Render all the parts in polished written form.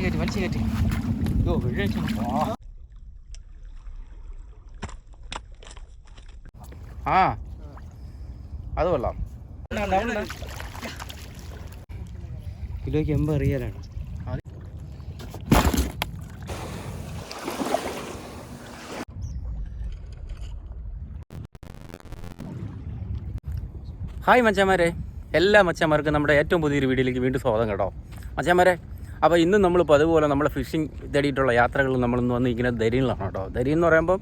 കയറ്റി അയ്യോ വീഴ. ആ അത് കൊള്ളാം. കിലോയ്ക്ക് 80 റിയാലാണ്. ഹായ് മച്ചാന്മാരെ, എല്ലാ മച്ചാന്മാർക്കും നമ്മുടെ ഏറ്റവും പുതിയൊരു വീഡിയോയിലേക്ക് വീണ്ടും സ്വാഗതം കേട്ടോ മച്ചാന്മാരെ. അപ്പോൾ ഇന്നും നമ്മളിപ്പോൾ അതുപോലെ നമ്മളെ ഫിഷിംഗ് തേടിയിട്ടുള്ള യാത്രകൾ നമ്മളിന്ന് വന്നിരിക്കുന്നത് ദരീനിലാണ് കേട്ടോ. ദരീൻ എന്ന് പറയുമ്പോൾ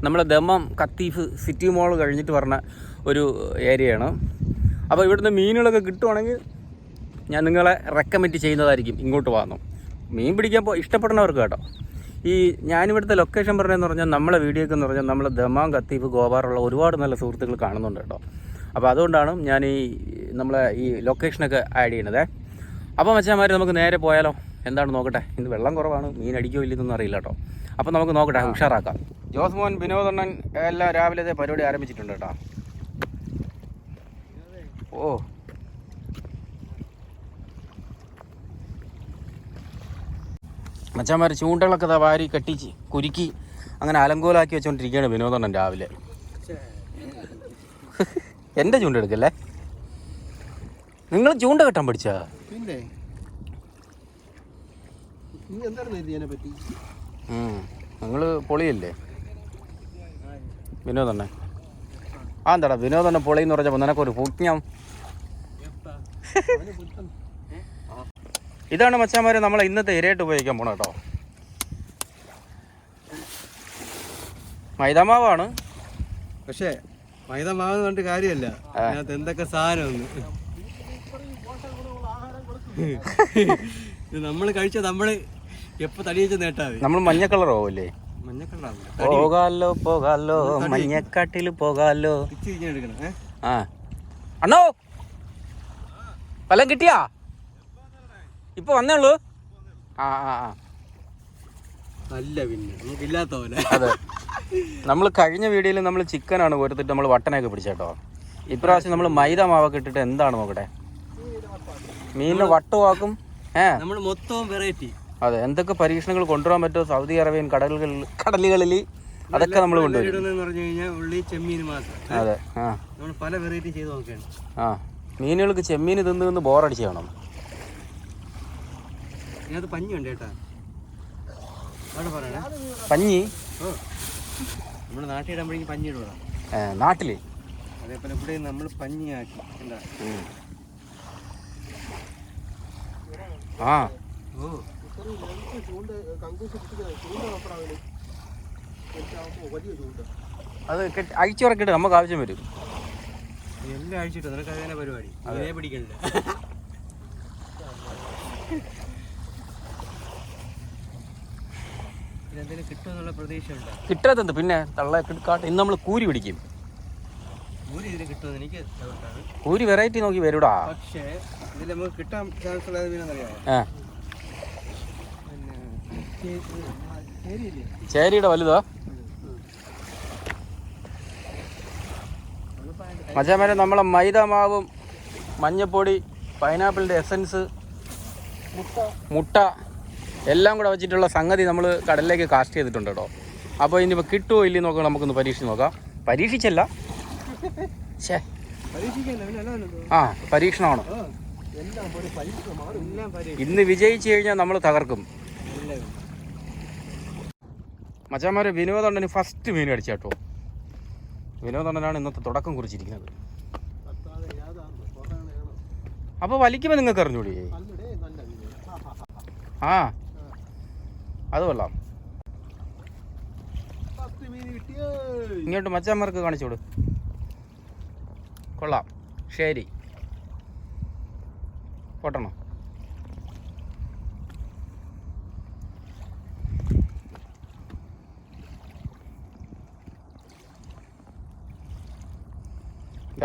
നമ്മളെ ദമ്മം കത്തീഫ് സിറ്റി മോൾ കഴിഞ്ഞിട്ട് പറഞ്ഞ ഒരു ഏരിയയാണ്. അപ്പോൾ ഇവിടുന്ന് മീനുകളൊക്കെ കിട്ടുവാണെങ്കിൽ ഞാൻ നിങ്ങളെ റെക്കമെൻഡ് ചെയ്യുന്നതായിരിക്കും ഇങ്ങോട്ട് വന്നു മീൻ പിടിക്കാൻ ഇഷ്ടപ്പെടുന്നവർക്ക് കേട്ടോ. ഈ ഞാനിവിടുത്തെ ലൊക്കേഷൻ പറഞ്ഞതെന്ന് പറഞ്ഞാൽ നമ്മളെ വീഡിയോക്ക് എന്ന് പറഞ്ഞാൽ നമ്മൾ ദമാം കത്തീഫ് ഗോവാറുള്ള ഒരുപാട് നല്ല സുഹൃത്തുക്കൾ കാണുന്നുണ്ട് കേട്ടോ. അപ്പോൾ അതുകൊണ്ടാണ് ഞാൻ നമ്മളെ ഈ ലൊക്കേഷനൊക്കെ ആഡ് ചെയ്യണത്. അപ്പോൾ മച്ചാന്മാർ നമുക്ക് നേരെ പോയാലോ? എന്താണ് നോക്കട്ടെ. ഇന്ന് വെള്ളം കുറവാണ്, മീൻ അടിക്കോ ഇല്ലെന്നൊന്നും അറിയില്ല കേട്ടോ. അപ്പോൾ നമുക്ക് നോക്കട്ടെ, ഉഷാറാക്കാം. ജോസ് മോൻ വിനോദണ്ണൻ എല്ലാം രാവിലത്തെ പരിപാടി ആരംഭിച്ചിട്ടുണ്ട് കേട്ടോ. ഓ മച്ചാന്മാർ ചൂണ്ടകളൊക്കെ വാരി കെട്ടിച്ച് കുരുക്കി അങ്ങനെ അലങ്കോലാക്കി വെച്ചുകൊണ്ടിരിക്കുകയാണ് വിനോദണ്ണൻ രാവിലെ. എൻ്റെ ചൂണ്ട എടുക്കല്ലേ, നിങ്ങൾ ചൂണ്ട കെട്ടാൻ പഠിച്ചാ? നിങ്ങൾ പൊളിയല്ലേ വിനോദണ്ണൻ? ആ എന്താടാ വിനോദണ്ണൻ പൊളി എന്ന് പറഞ്ഞപ്പോൾ നിനക്കൊരു പുണ്യം. ഇതാണ് മച്ചാന്മാരെ നമ്മളെ ഇന്നത്തെ ഇരയായിട്ട് ഉപയോഗിക്കാൻ പോണ കേട്ടോ. മൈദാമാവാണ്, പക്ഷേ മൈദമാവെന്ന് പറഞ്ഞിട്ട് കാര്യമല്ല, അതിനകത്ത് എന്തൊക്കെ സാധനം നമ്മൾ കഴിച്ച നമ്മള് എപ്പോ തടി വെച്ച് നേട്ടാ നമ്മൾ മഞ്ഞ കളർ പോവല്ലേ? പോകാലോ പോകാലോ മഞ്ഞക്കാട്ടില് പോകാലോ. ആ അണ്ണോ വല്ലതും കിട്ടിയാ? ഇപ്പൊ വന്നേ ഉള്ളൂ. ആ ആ ആ അല്ല പിന്നെ നമുക്കില്ലാത്ത പോലെ. അതെ, നമ്മൾ കഴിഞ്ഞ വീഡിയോയിൽ നമ്മൾ ചിക്കനാണ് കൊടുത്തിട്ട് നമ്മൾ വട്ടനൊക്കെ പിടിച്ചേട്ടോ. ഇപ്രാവശ്യം നമ്മൾ മൈദ മാവൊക്കെ ഇട്ടിട്ട് എന്താണ് നോക്കട്ടെ, മീനിനെ വട്ടുവാക്കും. നമ്മൾ മൊത്തം വെറൈറ്റി. അതെ, എന്തൊക്കെ പരീക്ഷണങ്ങൾ കൊണ്ടുവരാൻ പറ്റുമോ സൗദി അറേബ്യൻ കടലുകളിൽ അതൊക്കെ നമ്മൾ കൊണ്ടുവരും. ഉള്ളി ചെമ്മീൻ മാത്രം. അതെ, ആ നമ്മൾ പല വെറൈറ്റി ചെയ്ത് നോക്കുകയാണ്. ആ മീനുകൾക്ക് ചെമ്മീൻ തിന്ന് ബോറടിച്ച് കാണും. ഇതിനകത്ത് പഞ്ഞിയുണ്ട് കേട്ടാ. പഞ്ഞി നമ്മുടെ നാട്ടിൽ ഇടുമ്പോഴേക്കും പഞ്ഞി ഇടുക. നാട്ടില് അതേപോലെ ഇവിടെ നമ്മൾ പഞ്ഞിയാക്കി. എന്താ ആ അത് അഴിച്ചുറക്കിട്ട് നമുക്ക് ആവശ്യം വരും. എല്ലാം അഴിച്ചിട്ട് നിനക്ക് അതേ പരിപാടി, അതേ പിടിക്കണില്ല. കിട്ടുമെന്നുള്ള പ്രതീക്ഷ ഉണ്ടോ? കിട്ടാത്തത് പിന്നെ തള്ള കാട്ട്. ഇന്ന് നമ്മൾ കൂരി പിടിക്കും. കൂരി ഇതിന് കിട്ടുമെന്ന് എനിക്ക് ഡൗട്ടാണ്. കൂരി വെറൈറ്റി നോക്കി വരൂടാ. പക്ഷേ ഇതിൽ നമുക്ക് കിട്ടാൻ ചാൻസ് ഉള്ളത് മീനെന്നറിയാമോ? ചേരിയുടെ വലുതോ? മച്ചാന്മാരെ നമ്മളെ മൈദ മാവും മഞ്ഞപ്പൊടി പൈനാപ്പിളിൻ്റെ എസൻസ് മുട്ട എല്ലാം കൂടെ വെച്ചിട്ടുള്ള സംഗതി നമ്മൾ കടലിലേക്ക് കാസ്റ്റ് ചെയ്തിട്ടുണ്ട് കേട്ടോ. അപ്പോൾ ഇനിയിപ്പോൾ കിട്ടുമോ ഇല്ലയോ നോക്കാം, നമുക്കൊന്ന് പരീക്ഷിച്ച് നോക്കാം. പരീക്ഷിച്ചല്ല, ആ പരീക്ഷണമാണ്. ഇന്ന് വിജയിച്ചു കഴിഞ്ഞാൽ നമ്മൾ തകർക്കും. മച്ചാന്മാരെ വിനോദണ്ണന് ഫസ്റ്റ് മീൻ അടിച്ച കേട്ടോ. വിനോദണ്ണനാണ് ഇന്നത്തെ തുടക്കം കുറിച്ചിരിക്കുന്നത്. അപ്പോൾ വലിക്കുമ്പോൾ നിങ്ങൾക്ക് അറിഞ്ഞൂടി? ആ അത് കൊള്ളാം. ഇങ്ങോട്ട് മച്ചാന്മാർക്ക് കാണിച്ചോട്. കൊള്ളാം, ശരി പൊട്ടണോ?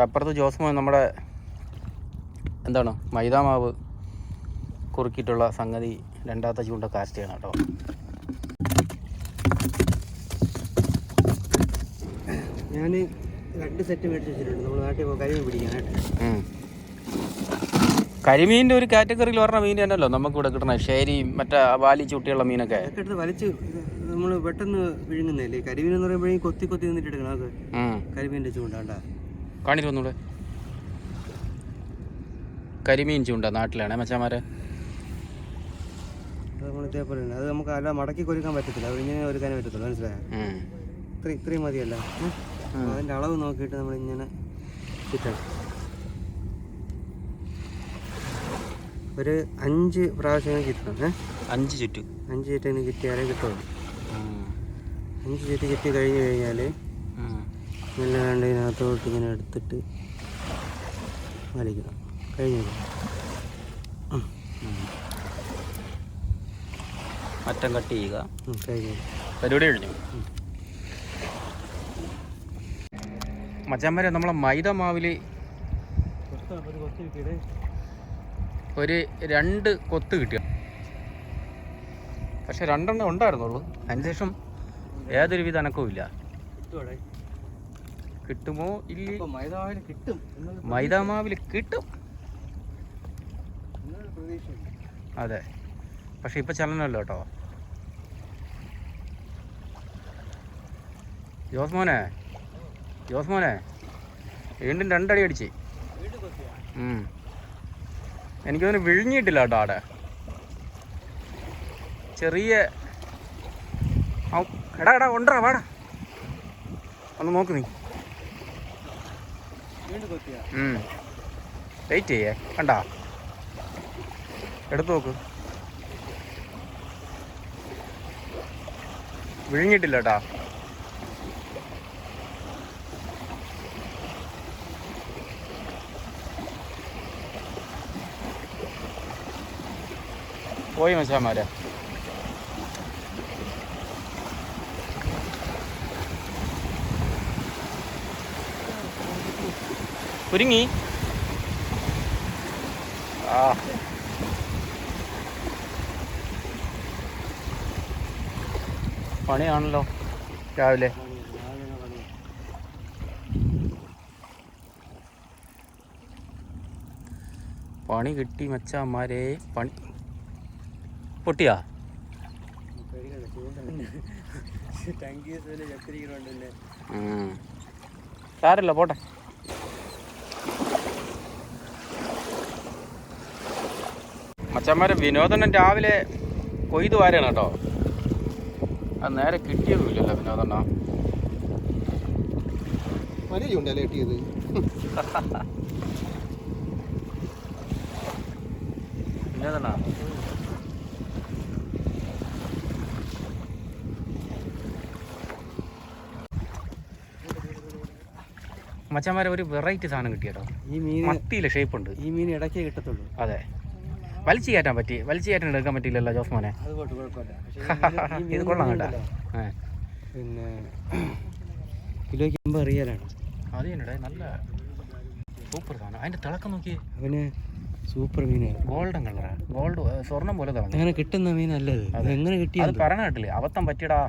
അപ്പുറത്ത് ജോസ്മോൻ നമ്മുടെ എന്താണ് മൈദാമാവ് കുറുക്കിയിട്ടുള്ള സംഗതി രണ്ടാമത്തെ ചൂണ്ട കാസ്റ്റ് ചെയ്യണം കേട്ടോ. ഞാൻ 2 സെറ്റ് മേടിച്ച് വെച്ചിട്ടുണ്ട് നമ്മൾ നാട്ടിൽ കരിമീൻ പിടിക്കാനായിട്ട്. കരിമീൻ്റെ ഒരു കാറ്റഗറിയിൽ പറഞ്ഞ മീൻ തന്നെയല്ലോ നമുക്കിവിടെ കിട്ടുന്നത് ഷേരി മറ്റേ വാലി ചൂട്ടിയുള്ള മീനൊക്കെ എടുത്ത് വലിച്ച് നമ്മൾ പെട്ടെന്ന് വിഴുങ്ങുന്നല്ലേ. കരിമീൻ എന്ന് പറയുമ്പോഴേ കൊത്തി കൊത്തി നിന്നിട്ട് എടുക്കണം. അത് കരിമീൻ്റെ ചൂണ്ടാണ്ടാ കാണിച്ചു വന്നൂടെ. കരിമീൻ ചൂണ്ട നാട്ടിലാണ് മച്ചാമാരെ. അത് നമ്മൾ ഇതേപോലെ തന്നെ. അത് നമുക്ക് അല്ല മടക്കി കൊരുക്കാൻ പറ്റത്തില്ല. അത് ഇങ്ങനെ ഒരുക്കാനേ പറ്റത്തുള്ളൂ. മനസ്സിലായോ? ഇത്രയും മതിയല്ല. അതിൻ്റെ അളവ് നോക്കിയിട്ട് നമ്മളിങ്ങനെ ചുറ്റണം. ഒരു 5 പ്രാവശ്യം ചുറ്റണം. 5 ചുറ്റും 5 ചുറ്റിന് ചുറ്റിയാലേ കിട്ടുള്ളൂ. 5 ചുറ്റി ചുറ്റി കഴിഞ്ഞ് കഴിഞ്ഞാൽ നല്ല വേണ്ട ഇതിനകത്തോട്ട് ഇങ്ങനെ എടുത്തിട്ട് വലിക്കണം. കഴിഞ്ഞു അറ്റം കട്ട് ചെയ്യുക. കഴിഞ്ഞു പരിപാടി കഴിഞ്ഞു. മച്ചാന്മാരെ നമ്മളെ മൈദ മാവിൽ ഒരു 2 കൊത്ത് കിട്ടിയ, പക്ഷെ 2 ഉണ്ടായിരുന്നുള്ളൂ. അതിനുശേഷം ഏതൊരു വിധ അനക്കവും ഇല്ല. കിട്ടുമോ ഇല്ല? മൈദ മാവിൽ കിട്ടും. അതെ, പക്ഷെ ഇപ്പം ചലനമല്ലോ കേട്ടോ. ജോസ്മോനെ വീണ്ടും 2 അടി അടിച്ച്. എനിക്കൊന്നും വിഴുങ്ങിയിട്ടില്ല കേട്ടോ. അവിടെ ചെറിയ എടാ ഉണ്ടോ വാടാ ഒന്ന് നോക്ക് നീ. വെയിറ്റ് ചെയ്യേ, കണ്ടാ എടുത്തു നോക്ക്. വിഴുങ്ങിയിട്ടില്ല കേട്ടാ. പോയി മച്ചാന്മാരെ. കുരുങ്ങി. പണിയാണല്ലോ രാവിലെ. പണി കിട്ടി മച്ചാന്മാരെ. പണി പൊട്ടിയാ? സാരല്ല പോട്ടെ. മച്ചന്മാരെ വിനോദണ്ണൻ രാവിലെ കൊയ്ത് വാരാണ് കേട്ടോ. അത് നേരെ കിട്ടിയതുമില്ലല്ലോ വിനോദണ്ണ. മരിയുണ്ടല്ലേ കിട്ടിയത്. വിനോദണ്ണ മച്ചന്മാരെ ഒരു വെറൈറ്റി സാധനം കിട്ടിയട്ടോ. ഈ മീൻ മത്തിയിലെ ഷേപ്പ് ഉണ്ട്. ഈ മീൻ ഇടയ്ക്കേ കിട്ടത്തുള്ളൂ. അതെ, വലിച്ചു കയറ്റാൻ എടുക്കാൻ പറ്റിയില്ലല്ലോ ജോസ്മോനെ. ഇത് കൊള്ളാം കേട്ടാ. പിന്നെ കിലോയ്ക്ക് 50 റിയാലാണ്. അത് തന്നെ നല്ല സൂപ്പർ സാധനം. അതിന്റെ തിളക്കം നോക്കി. അവന് സൂപ്പർ മീനാണ്. ഗോൾഡൻ കളറാ. ഗോൾഡ് സ്വർണം പോലെ തിളങ്ങും. അങ്ങനെ കിട്ടുന്ന മീനല്ലത്. എങ്ങനെ കിട്ടിയത്? അത് പറഞ്ഞ കേട്ടില്ലേ? അബദ്ധം പറ്റിയടാ.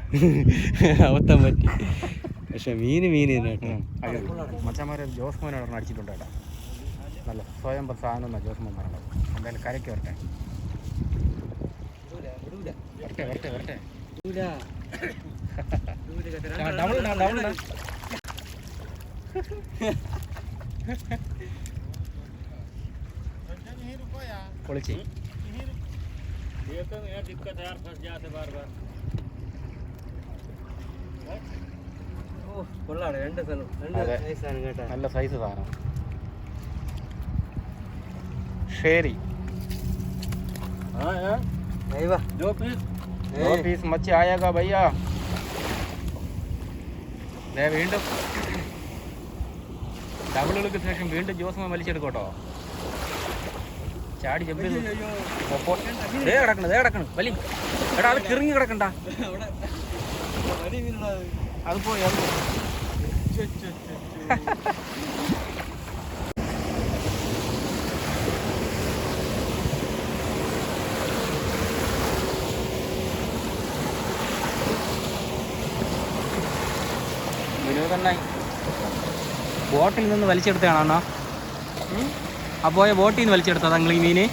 അബദ്ധം പറ്റി. പക്ഷെ മീൻ തന്നെ കേട്ടോ. മച്ചന്മാരെ ജോസ്മോനോട് അടിച്ചിട്ടുണ്ട് കേട്ടോ. നല്ല സ്വയം സാധനം എന്നാണ് ജോസ്മോൻ പറഞ്ഞത്. എന്തായാലും കരയ്ക്ക് വരട്ടെ. പൊളിച്ച് നല്ല സൈസ് സാധനം. ശരി, दो पीस मच्छी आएगा भैया. വീണ്ടും ഡബിളുകൾക്ക് ശേഷം വീണ്ടും ജോസ്മോൻ വലിച്ചെടുക്കോട്ടോ. ചാടി ജമ്പ് കിടക്കണം വലി. എടാ അത് കിറങ്ങി കിടക്കണ്ട. അത് പോയി വിനോദണ്ണ ബോട്ടിൽ നിന്ന് വലിച്ചെടുത്തതാണോ? ആ പോയ ബോട്ടിൽ നിന്ന് വലിച്ചെടുത്തോ നിങ്ങൾ ഈ മീന്?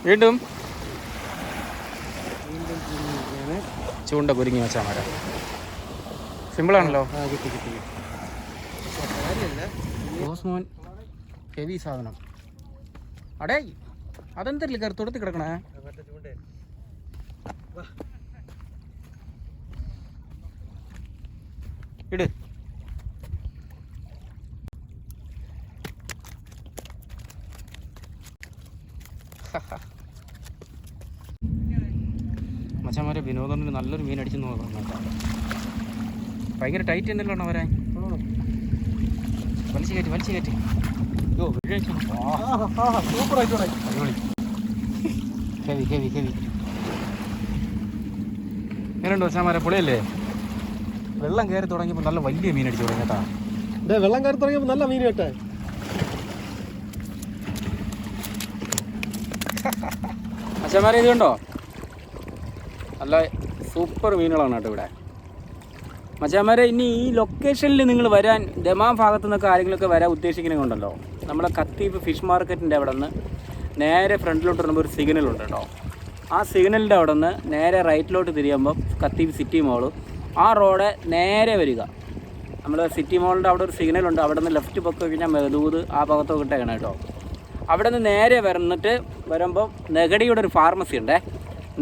വീണ്ടും ചൂണ്ട കുരുങ്ങി വെച്ചാൽ മരം. സിമ്പിളാണല്ലോ. ഓസ്മോൻ ഹെവി സാധനം. അടേ അതെന്തല്ലേ കയറി തുടത്തി കിടക്കണേ? ഇട്. മച്ചാമാരെ വിനോദത്തിന് നല്ലൊരു മീൻ അടിച്ചു നോക്കണം കേട്ടോ. ഭയങ്കര ടൈറ്റ് എന്തെല്ലാം വരാൻ. വലിച്ചു കയറ്റി. ഹെവി എങ്ങനെയുണ്ടോ മച്ചാമാരെ? പൊളിയല്ലേ? വെള്ളം കയറി തുടങ്ങിയപ്പോൾ നല്ല വലിയ മീൻ അടിച്ചു തുടങ്ങി കേട്ടാ. വെള്ളം കയറി തുടങ്ങിയപ്പോൾ നല്ല മീൻ കേട്ടെ. മച്ചാമാരെ ഇത് കണ്ടോ? നല്ല സൂപ്പർ മീനുകളാണ് കേട്ടോ ഇവിടെ. മച്ചാമാരെ ഇനി ഈ ലൊക്കേഷനിൽ നിങ്ങൾ വരാൻ ദമാം ഭാഗത്തു നിന്നൊക്കെ ആരെങ്കിലുമൊക്കെ വരാൻ ഉദ്ദേശിക്കുന്നുണ്ടല്ലോ, നമ്മളെ കത്തീഫ് ഫിഷ് മാർക്കറ്റിൻ്റെ അവിടെ നിന്ന് നേരെ ഫ്രണ്ടിലോട്ട് വരുമ്പോൾ ഒരു സിഗ്നലുണ്ട് കേട്ടോ. ആ സിഗ്നലിൻ്റെ അവിടെ നിന്ന് നേരെ റൈറ്റിലോട്ട് തിരിയുമ്പോൾ കത്തീഫ് സിറ്റി മോള്, ആ റോഡ് നേരെ വരിക. നമ്മൾ സിറ്റി മോളിൻ്റെ അവിടെ ഒരു സിഗ്നലുണ്ട്, അവിടെ നിന്ന് ലെഫ്റ്റ് പൊക്കെ കഴിഞ്ഞാൽ മെഹദൂദ് ആ ഭാഗത്തൊക്കെ ഇട്ടേക്കണം കേട്ടോ. അവിടെ നിന്ന് നേരെ വരുമ്പോൾ നെഗടിയുടെ ഒരു ഫാർമസി ഉണ്ടേ.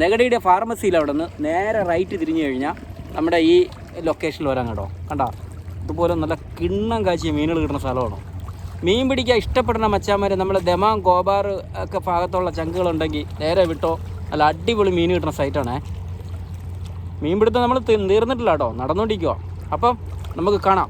നെഗടിയുടെ ഫാർമസിയിൽ അവിടെ നിന്ന് നേരെ റൈറ്റ് തിരിഞ്ഞു കഴിഞ്ഞാൽ നമ്മുടെ ഈ ലൊക്കേഷനിൽ വരാൻ കേട്ടോ. കണ്ടോ, ഇതുപോലെ നല്ല കിണ്ണം കാച്ചിയ മീനുകൾ കിട്ടുന്ന സ്ഥലമാണ്. മീൻ പിടിക്കാൻ ഇഷ്ടപ്പെടുന്ന മച്ചാന്മാർ നമ്മൾ ദമാം ഗോബാർ ഒക്കെ ഭാഗത്തുള്ള ചങ്കുകളുണ്ടെങ്കിൽ നേരെ വിട്ടോ. നല്ല അടിപൊളി മീൻ കിട്ടുന്ന സൈറ്റാണേ. മീൻ പിടുത്തം നമ്മൾ തീർന്നിട്ടില്ല കേട്ടോ, നടന്നുകൊണ്ടിരിക്കുക. അപ്പം നമുക്ക് കാണാം.